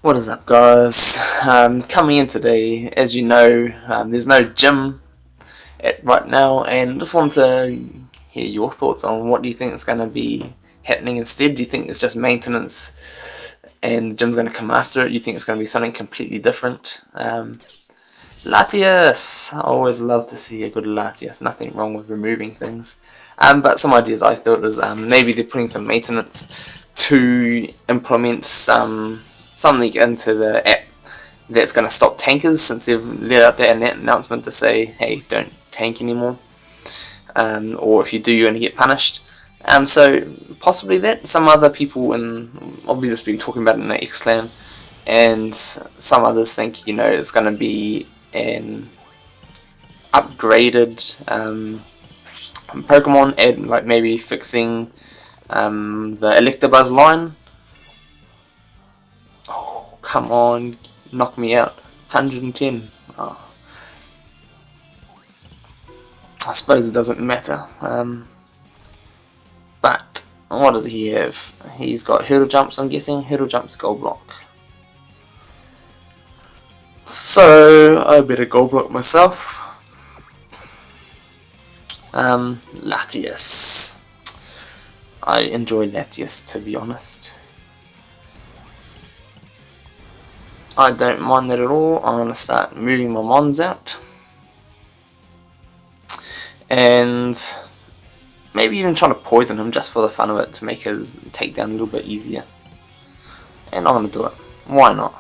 What is up, guys? Coming in today, as you know, there's no gym right now, and just want to hear your thoughts on what do you think is going to be happening instead. Do you think it's just maintenance and the gym's going to come after it? Do you think it's going to be something completely different? Latias! I always love to see a good Latias. Nothing wrong with removing things. But some ideas I thought was maybe they're putting some maintenance to implement something into the app that's going to stop tankers, since they've let out that announcement to say, hey, don't tank anymore, or if you do, you're going to get punished. So possibly that. Some other people, and I've just been talking about it in the X Clan, and some others think, it's going to be an upgraded Pokemon, and like maybe fixing the Electabuzz line. Oh, come on, knock me out. 110. Oh. I suppose it doesn't matter. But what does he have? He's got hurdle jumps, I'm guessing. Hurdle jumps, gold block. So I better gold block myself. Latias. I enjoy Latias, to be honest. I don't mind that at all. I'm going to start moving my mons out. And maybe even trying to poison him just for the fun of it, to make his takedown a little bit easier. And I'm going to do it. Why not?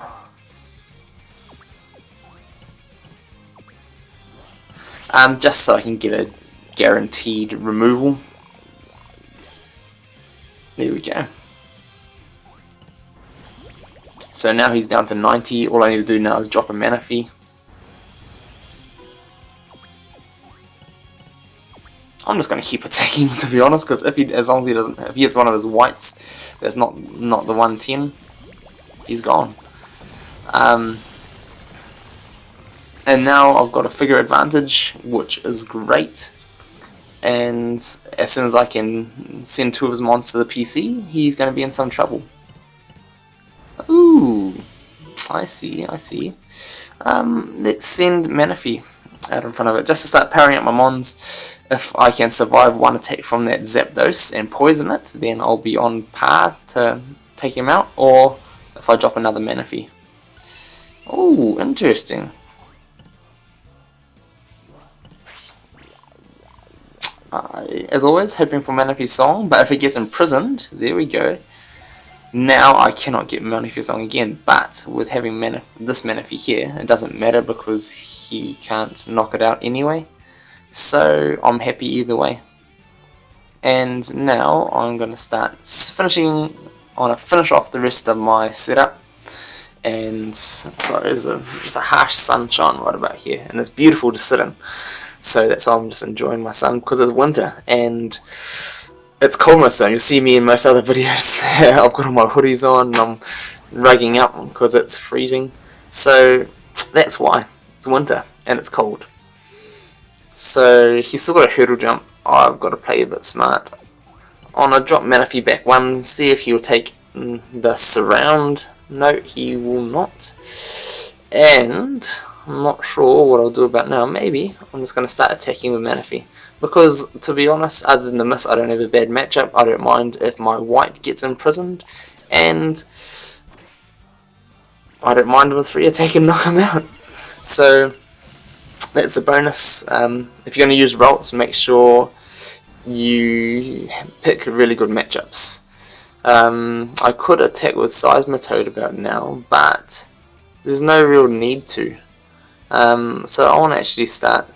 Just so I can get a guaranteed removal. There we go. So now he's down to 90. All I need to do now is drop a Manaphy. I'm just going to keep attacking, to be honest, because as long as he doesn't, if he hits one of his whites, that's not the 110. He's gone. And now I've got a figure advantage, which is great. And as soon as I can send two of his mons to the PC, he's going to be in some trouble. Ooh, I see. Let's send Manaphy out in front of it, just to start powering up my mons. If I can survive one attack from that Zapdos and poison it, then I'll be on par to take him out, or if I drop another Manaphy. Ooh, interesting. As always, hoping for Manaphy Song, but if it gets imprisoned, there we go. Now I cannot get Manaphy Song again, but with having this Manaphy here, it doesn't matter because he can't knock it out anyway. So I'm happy either way. And now I'm going to start finish off the rest of my setup. And sorry, there's a harsh sunshine right about here, and it's beautiful to sit in. So that's why I'm just enjoying my sun, because it's winter and it's cold most of the time. You'll see me in most other videos. I've got all my hoodies on and I'm rugging up because it's freezing. So that's why. It's winter and it's cold. So he's still got a hurdle jump. I've got to play a bit smart. I'm going to drop Manaphy back one, see if he'll take the surround. No, he will not. And I'm not sure what I'll do about now. Maybe I'm just going to start attacking with Manaphy. Because, to be honest, other than the miss, I don't have a bad matchup. I don't mind if my white gets imprisoned. And I don't mind with free attack and knock him out. So that's a bonus. If you're going to use Rolts, make sure you pick really good matchups. I could attack with Seismitoad about now, but there's no real need to. So I want to actually start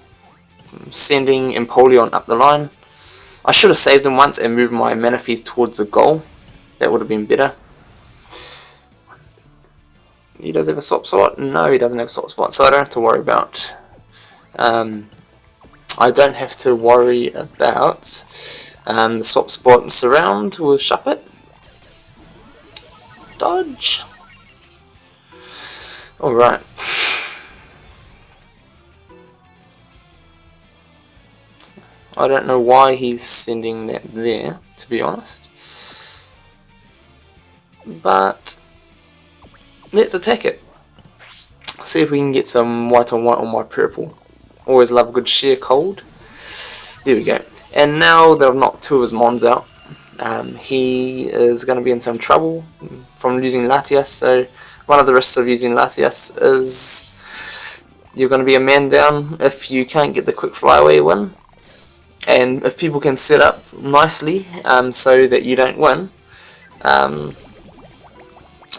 sending Empoleon up the line. I should have saved him once and moved my Manaphys towards the goal. That would have been better. He does have a swap spot? No, he doesn't have a swap spot, so I don't have to worry about the swap spot and surround with Shuppet. Dodge. Alright. I don't know why he's sending that there, to be honest. But let's attack it. See if we can get some white on white on my purple. Always love a good sheer cold. There we go. And now that I've knocked 2 of his mons out, he is going to be in some trouble from losing Latias. So one of the risks of using Latias is you're going to be a man down if you can't get the quick flyaway win. And if people can set up nicely so that you don't win, yeah,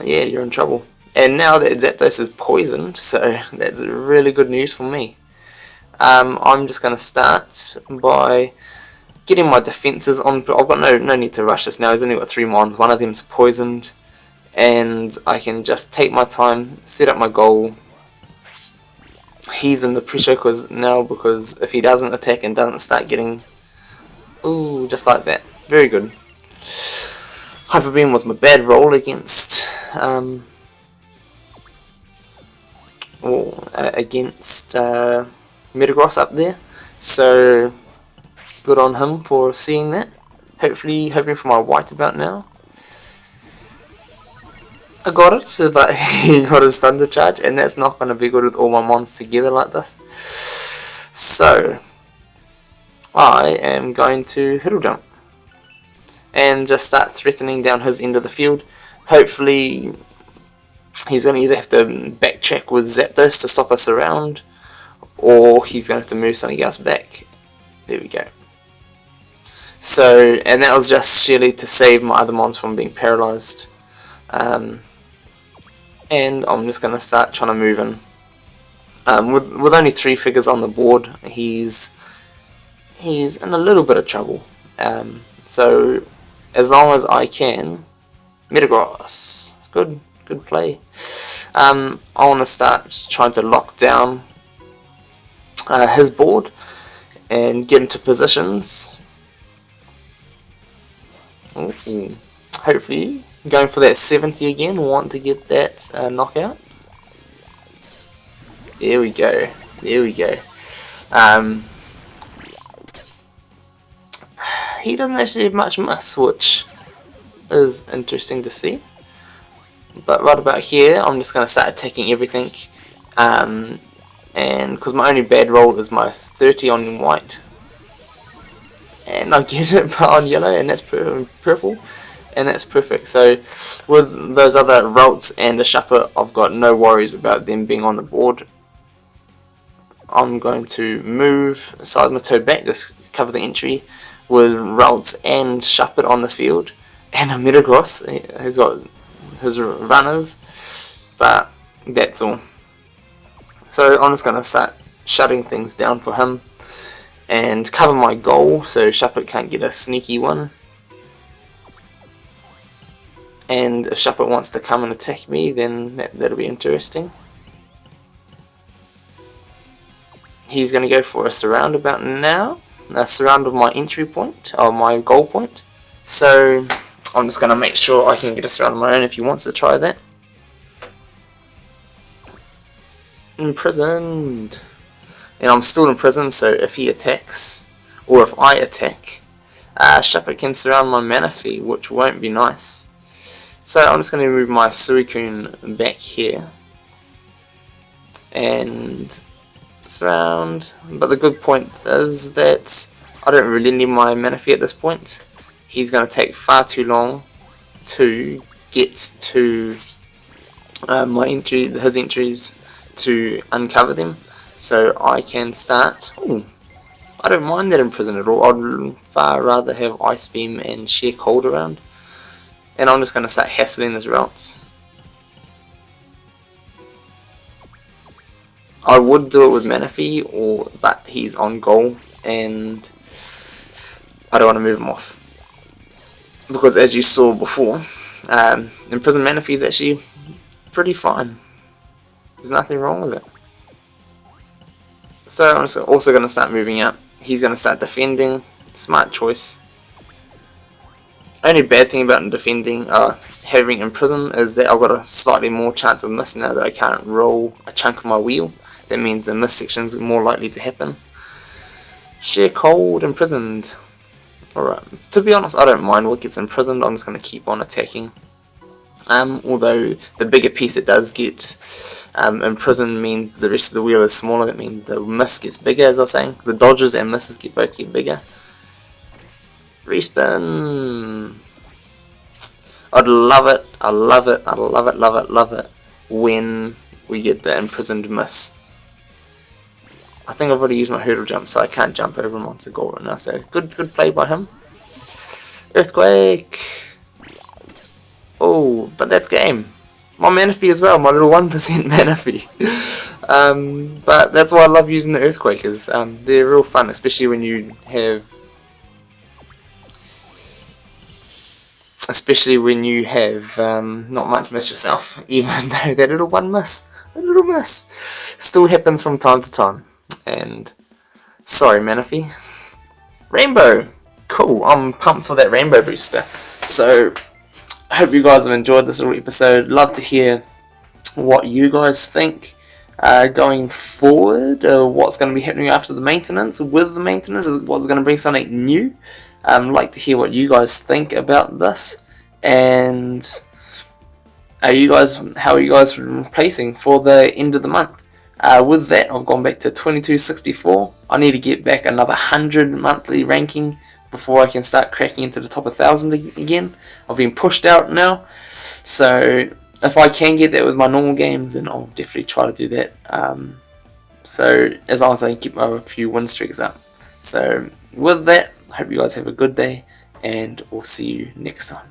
you're in trouble. And now that Zapdos is poisoned, so that's really good news for me. I'm just going to start by getting my defences on. I've got no need to rush this now. He's only got 3 mons. One of them's poisoned, and I can just take my time, set up my goal. He's in the pressure because if he doesn't attack and doesn't start getting, ooh, just like that. Very good. Hyper Beam was my bad roll against Metagross up there, so good on him for seeing that. Hoping for my white about now. I got it, but he got his Thunder Charge, and that's not going to be good with all my mons together like this. So I am going to Hurdle Jump and just start threatening down his end of the field. Hopefully he's going to either have to backtrack with Zapdos to stop us around, or he's going to have to move something else back. There we go. So, and that was just sheerly to save my other mons from being paralysed. And I'm just going to start trying to move in. With only 3 figures on the board, he's in a little bit of trouble. So as long as I can, Metagross, good play. I want to start trying to lock down his board and get into positions. Ooh, hopefully going for that 70 again, want to get that knockout. There we go. He doesn't actually have much miss, which is interesting to see. But right about here, I'm just going to start attacking everything. And because my only bad roll is my 30 on white, and I get it on yellow, and that's purple, and that's perfect. So with those other Ralts and a Shuppet, I've got no worries about them being on the board. I'm going to move Seismitoad back, just cover the entry with Ralts and Shuppet on the field, and a Metagross. He's got his runners, but that's all. So I'm just going to start shutting things down for him and cover my goal so Shuppet can't get a sneaky one. And if Shuppet wants to come and attack me, then that'll be interesting. He's going to go for a surround about now. A surround of my entry point, or my goal point. So I'm just going to make sure I can get a surround of my own if he wants to try that. Imprisoned. And I'm still in prison, so if he attacks, or if I attack, Shuppet can surround my Manaphy, which won't be nice. So I'm just going to move my Suicune back here and surround. But the good point is that I don't really need my Manaphy at this point. He's going to take far too long to get to his entries to uncover them. So I can start. Ooh, I don't mind that Imprison at all. I'd far rather have Ice Beam and Sheer Cold around. And I'm just going to start hassling his routes. I would do it with Manaphy, but he's on goal and I don't want to move him off. Because as you saw before, Imprison Manaphy is actually pretty fine. There's nothing wrong with it. So I'm also going to start moving up. He's going to start defending. Smart choice. Only bad thing about defending, having Imprison, is that I've got a slightly more chance of miss now that I can't roll a chunk of my wheel. That means the miss sections are more likely to happen. Sheer Cold, Imprisoned. Alright, to be honest, I don't mind what gets imprisoned. I'm just going to keep on attacking. Although the bigger piece it does get imprisoned means the rest of the wheel is smaller. That means the miss gets bigger, as I was saying. The dodges and misses both get bigger. Respin. I'd love it. I love it. I love it. Love it. Love it when we get the imprisoned miss. I think I've already used my hurdle jump, so I can't jump over him onto goal right now. So good play by him. Earthquake. Oh, but that's game. My Manaphy as well, my little 1% Manaphy. But that's why I love using the Earthquake, is they're real fun, especially when you have not much miss yourself, even though that little little miss still happens from time to time. And sorry, Manaphy. Rainbow, cool. I'm pumped for that rainbow booster. So I hope you guys have enjoyed this little episode. Love to hear what you guys think going forward. What's going to be happening after the maintenance? With the maintenance, what's going to bring something new? Like to hear what you guys think about this. And how are you guys placing for the end of the month? With that, I've gone back to 2264. I need to get back another 100 monthly ranking before I can start cracking into the top 1,000 again. I've been pushed out now, so if I can get that with my normal games, then I'll definitely try to do that. So as long as I can keep my few win streaks up. So with that, I hope you guys have a good day, and we'll see you next time.